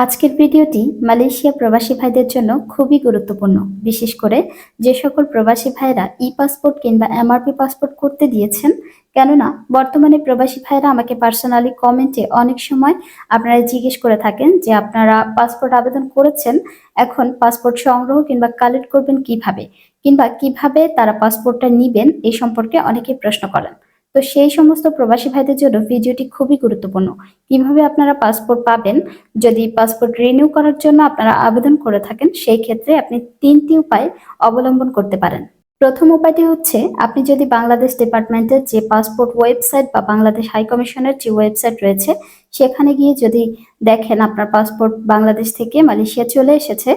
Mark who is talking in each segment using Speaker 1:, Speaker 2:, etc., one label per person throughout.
Speaker 1: আজকের ভিডিওটি মালয়েশিয়া প্রবাসী ভাইদের জন্য খুবই গুরুত্বপূর্ণ। বিশেষ করে যে সকল প্রবাসী ভাইরা ই পাসপোর্ট কিংবা এমআরপি পাসপোর্ট করতে দিয়েছেন, কেননা বর্তমানে প্রবাসী ভাইরা আমাকে পার্সোনালি কমেন্টে অনেক সময় আপনারা জিজ্ঞেস করে থাকেন যে আপনারা পাসপোর্ট আবেদন করেছেন, এখন পাসপোর্ট সংগ্রহ কিংবা কালেক্ট করবেন কিভাবে, কিংবা কিভাবে তারা পাসপোর্টটা নিবেন, এই সম্পর্কে অনেকেই প্রশ্ন করেন। তো সেই সমস্ত প্রবাসী ভাইদের জন্য ভিডিওটি খুবই গুরুত্বপূর্ণ। কিভাবে আপনারা পাসপোর্ট পাবেন, যদি পাসপোর্ট রিনিউ করার জন্য আপনারা আবেদন করে থাকেন, সেই ক্ষেত্রে আপনি তিনটি উপায় অবলম্বন করতে পারেন। প্রথম উপায়টি হচ্ছে, আপনি যদি বাংলাদেশ ডিপার্টমেন্টের যে পাসপোর্ট ওয়েবসাইট বা বাংলাদেশ হাই কমিশনের যে ওয়েবসাইট রয়েছে, সেখানে গিয়ে যদি দেখেন আপনার পাসপোর্ট বাংলাদেশ থেকে মালয়েশিয়া চলে এসেছে,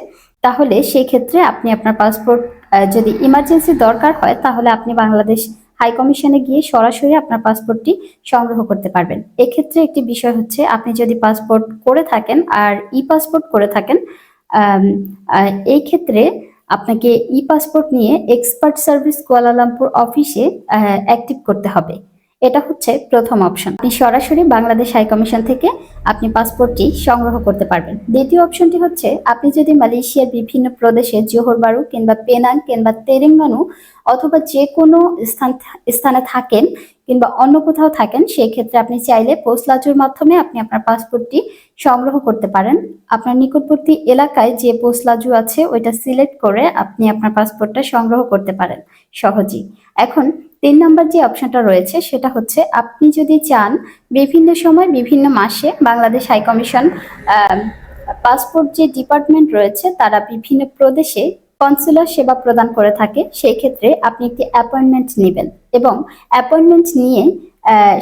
Speaker 1: তাহলে সেই ক্ষেত্রে আপনি আপনার পাসপোর্ট যদি ইমার্জেন্সি দরকার হয়, তাহলে আপনি বাংলাদেশ হাই কমিশনে গিয়ে সরাসরি আপনার পাসপোর্টটি সংগ্রহ করতে পারবেন। এক্ষেত্রে একটি বিষয় হচ্ছে, আপনি যদি পাসপোর্ট করে থাকেন আর ই পাসপোর্ট করে থাকেন, এই ক্ষেত্রে আপনাকে ই পাসপোর্ট নিয়ে এক্সপার্ট সার্ভিস কুয়ালালামপুর অফিসে অ্যাক্টিভ করতে হবে। এটা হচ্ছে প্রথম অপশন। আপনি সরাসরি বাংলাদেশ হাই কমিশন থেকে আপনি পাসপোর্টটি সংগ্রহ করতে পারবেন। দ্বিতীয় অপশনটি হচ্ছে, আপনি যদি মালয়েশিয়ার বিভিন্ন প্রদেশে জোহর বারু কিংবা পেনাং কিংবা তেরেঙ্গানু অথবা যে কোনো স্থানে থাকেন কিংবা অন্য কোথাও থাকেন, সেই ক্ষেত্রে আপনি চাইলে পোস্টলাজুর মাধ্যমে আপনি আপনার পাসপোর্টটি সংগ্রহ করতে পারেন। আপনার নিকটবর্তী এলাকায় যে পোস্টলাজু আছে, ওইটা সিলেক্ট করে আপনি আপনার পাসপোর্টটা সংগ্রহ করতে পারেন সহজেই। এখন ৩ নম্বর যে অপশনটা রয়েছে, সেটা হচ্ছে, আপনি যদি চান বিভিন্ন সময় বিভিন্ন মাসে বাংলাদেশ হাই কমিশন পাসপোর্ট যে ডিপার্টমেন্ট রয়েছে, তারা বিভিন্ন প্রদেশে কনসুলার সেবা প্রদান করে থাকে, সেই ক্ষেত্রে আপনি একটি অ্যাপয়েন্টমেন্ট নেবেন এবং অ্যাপয়েন্টমেন্ট নিয়ে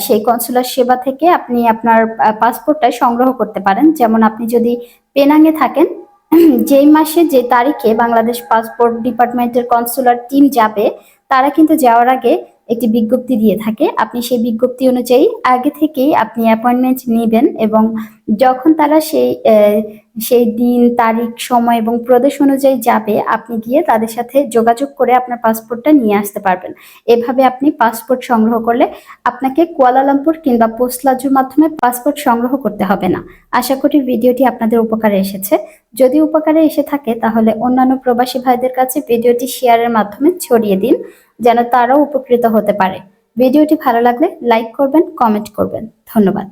Speaker 1: সেই কনসুলার সেবা থেকে আপনি আপনার পাসপোর্টটা সংগ্রহ করতে পারেন। যেমন আপনি যদি পেনাংয়ে থাকেন, যেই মাসে যে তারিখে বাংলাদেশ পাসপোর্ট ডিপার্টমেন্টের কনসুলার টিম যাবে, তারা কিন্তু যাওয়ার আগে একটি বিজ্ঞপ্তি দিয়ে থাকে। আপনি সেই বিজ্ঞপ্তি অনুযায়ী আগে থেকেই আপনি অ্যাপয়েন্টমেন্ট নেবেন এবং যখন তারা সেই দিন, তারিখ, সময় এবং প্রদেশ অনুযায়ী যাবে, আপনি গিয়ে তাদের সাথে যোগাযোগ করে আপনার পাসপোর্টটা নিয়ে আসতে পারবেন। এভাবে আপনি পাসপোর্ট সংগ্রহ করলে আপনাকে কুয়ালালামপুর কিংবা পোস্টলাজুর মাধ্যমে পাসপোর্ট সংগ্রহ করতে হবে না। আশা করি ভিডিওটি আপনাদের উপকারে এসেছে। যদি উপকারে এসে থাকে, তাহলে অন্যান্য প্রবাসী ভাইদের কাছে ভিডিওটি শেয়ারের মাধ্যমে ছড়িয়ে দিন, যেন তারাও উপকৃত হতে পারে। ভিডিওটি ভালো লাগলে লাইক করবেন, কমেন্ট করবেন। ধন্যবাদ।